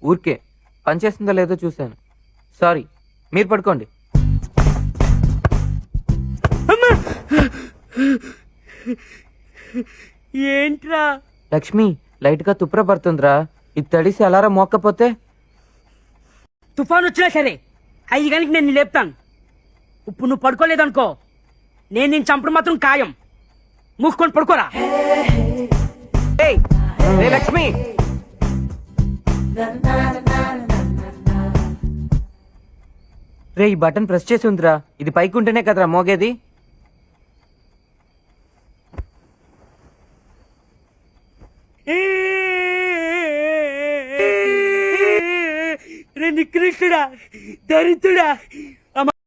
ఊరికే పనిచేస్తుందో లేదో చూశాను. సారీ, మీరు పడుకోండి. ఏంట్రా? లక్ష్మి, లైట్ గా తుప్ర పడుతుందిరా. ఇది తడిసి అలారం మోక్కపోతే? తుఫాన్ వచ్చినా సరే 5 గంటలకు నేను లేపుతాను. ఇప్పుడు నువ్వు పడుకోలేదనుకో, నేను చంపడం మాత్రం ఖాయం. మూసుకొని పడుకోరా. లక్ష్మి, రే ఈ బటన్ ప్రెస్ చేసి ఉందిరా. ఇది పైకి ఉంటేనే కదరా మోగేది. నికృష్టుడా, దరిద్రుడా,